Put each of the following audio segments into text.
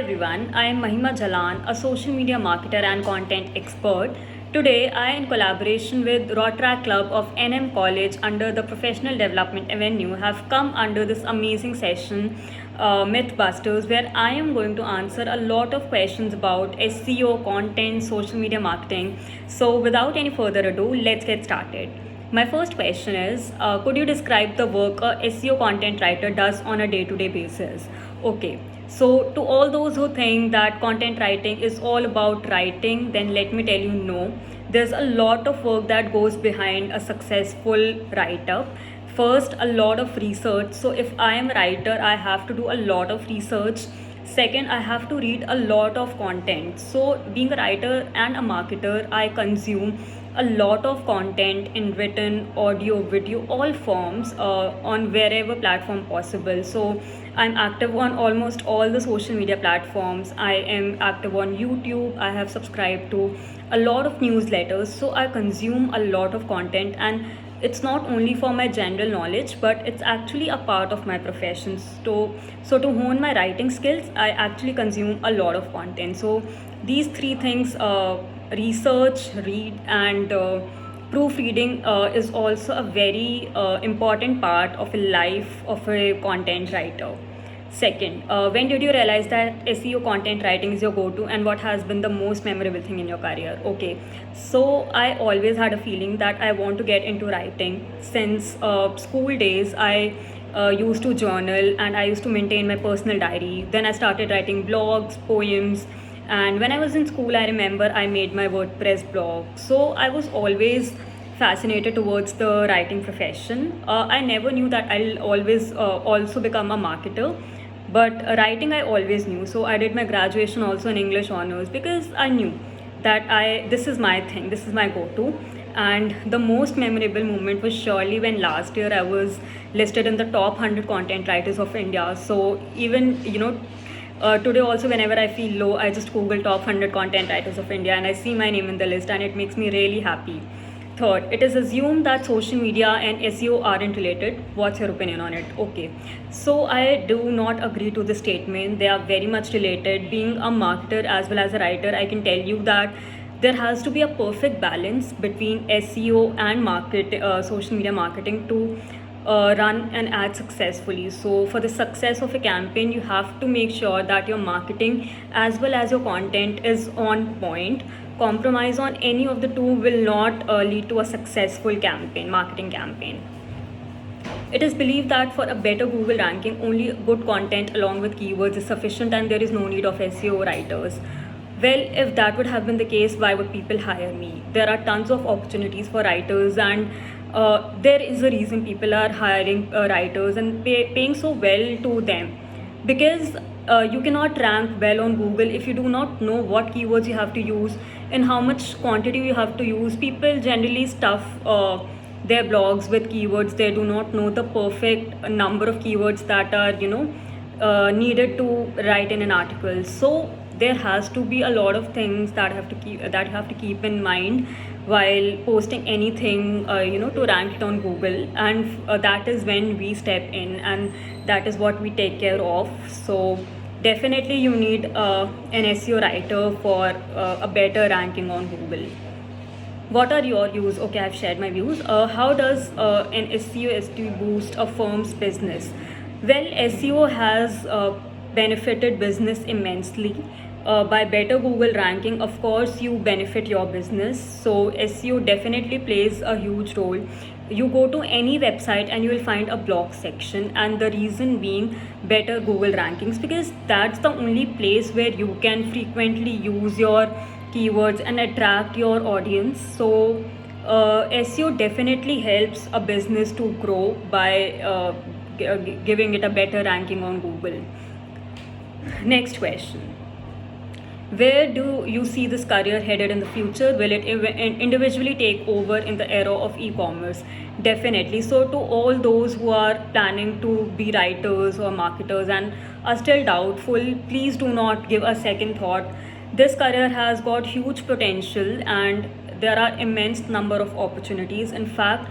everyone, I am Mahima Jalan, a social media marketer and content expert. Today, I, in collaboration with Rotaract Club of NM College under the Professional Development Avenue, have come under this amazing session, Mythbusters, where I am going to answer a lot of questions about SEO, content, social media marketing. So, without any further ado, let's get started. My first question is could you describe the work a SEO content writer does on a day to day basis? Okay, so to all those who think that content writing is all about writing, then let me tell you no. There's a lot of work that goes behind a successful write up. First, a lot of research. So, if I am a writer, I have to do a lot of research. Second, I have to read a lot of content. So, being a writer and a marketer, I consume a lot of content in written, audio, video, all forms on wherever platform possible. So, I'm active on almost all the social media platforms. I am active on YouTube. I have subscribed to a lot of newsletters. So, I consume a lot of content, and it's not only for my general knowledge, but it's actually a part of my profession. So to hone my writing skills, I actually consume a lot of content. So these three things, research, read, and proofreading, is also a very important part of a life of a content writer. Second, when did you realize that SEO content writing is your go-to, and what has been the most memorable thing in your career? Okay, so I always had a feeling that I want to get into writing since school days. I used to journal and I used to maintain my personal diary. Then I started writing blogs, poems, and when I was in school, I remember I made my WordPress blog. So I was always fascinated towards the writing profession. I never knew that I'll always also become a marketer, but writing I always knew. So I did my graduation also in English honors because I knew that this is my thing, this is my go-to. And the most memorable moment was surely when last year I was listed in the top 100 content writers of India. So even today also, whenever I feel low, I just Google top 100 content writers of India and I see my name in the list, and it makes me really happy. Third, it is assumed that social media and SEO aren't related. What's your opinion on it? Okay, so I do not agree to the statement. They are very much related. Being a marketer as well as a writer, I can tell you that there has to be a perfect balance between SEO and social media marketing to run an ad successfully. So for the success of a campaign, you have to make sure that your marketing as well as your content is on point. Compromise on any of the two will not lead to a successful marketing campaign. It is believed that for a better Google ranking, only good content along with keywords is sufficient and there is no need of SEO writers. Well, if that would have been the case, why would people hire me? There are tons of opportunities for writers, and there is a reason people are hiring writers and paying so well to them, because you cannot rank well on Google if you do not know what keywords you have to use and how much quantity you have to use. People generally stuff their blogs with keywords. They do not know the perfect number of keywords that are needed to write in an article. So there has to be a lot of things that you have to keep in mind while posting anything to rank it on Google, and that is when we step in and that is what we take care of. So definitely you need an SEO writer for a better ranking on Google. What are your views? Okay, I've shared my views. How does an SEO boost a firm's business? Well, SEO has benefited business immensely. By better Google ranking, of course, you benefit your business. So SEO definitely plays a huge role. You go to any website and you will find a blog section, and the reason being better Google rankings, because that's the only place where you can frequently use your keywords and attract your audience. So SEO definitely helps a business to grow by giving it a better ranking on Google. Next question. Where do you see this career headed in the future? Will it individually take over in the era of e-commerce? Definitely. So to all those who are planning to be writers or marketers and are still doubtful, please do not give a second thought. This career has got huge potential and there are immense number of opportunities. In fact,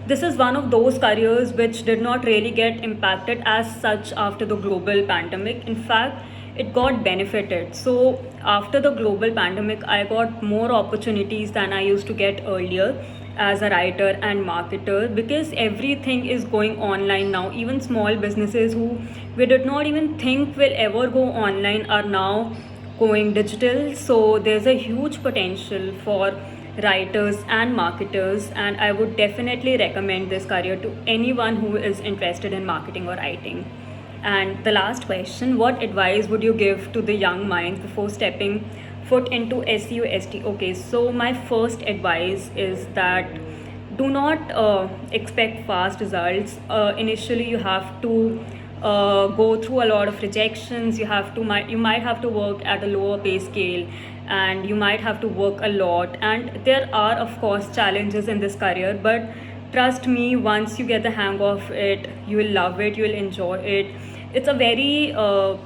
this is one of those careers which did not really get impacted as such after the global pandemic. In fact, it got benefited. So after the global pandemic, I got more opportunities than I used to get earlier as a writer and marketer, because everything is going online now. Even small businesses who we did not even think will ever go online are now going digital. So there's a huge potential for writers and marketers, and I would definitely recommend this career to anyone who is interested in marketing or writing. And the last question, what advice would you give to the young minds before stepping foot into SEO ST? Okay, so my first advice is that do not expect fast results. Initially, you have to go through a lot of rejections. You might have to work at a lower pay scale, and you might have to work a lot. And there are, of course, challenges in this career, but trust me, once you get the hang of it, you will love it, you will enjoy it. It's a very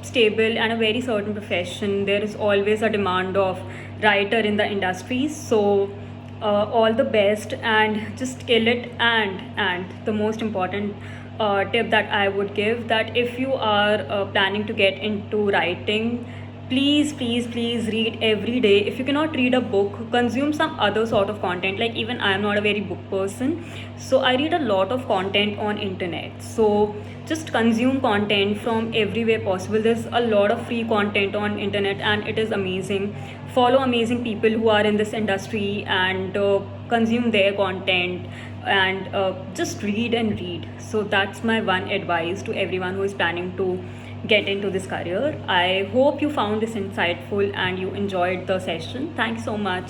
stable and a very certain profession. There is always a demand of writer in the industry. So all the best and just kill it. And the most important tip that I would give, that if you are planning to get into writing, please read every day. If you cannot read a book, consume some other sort of content. Like, even I am not a very book person, so I read a lot of content on internet. So just consume content from everywhere possible. There's a lot of free content on internet, and it is amazing. Follow amazing people who are in this industry, and consume their content, and just read and read. So that's my one advice to everyone who is planning to get into this career. I hope you found this insightful and you enjoyed the session. Thanks so much.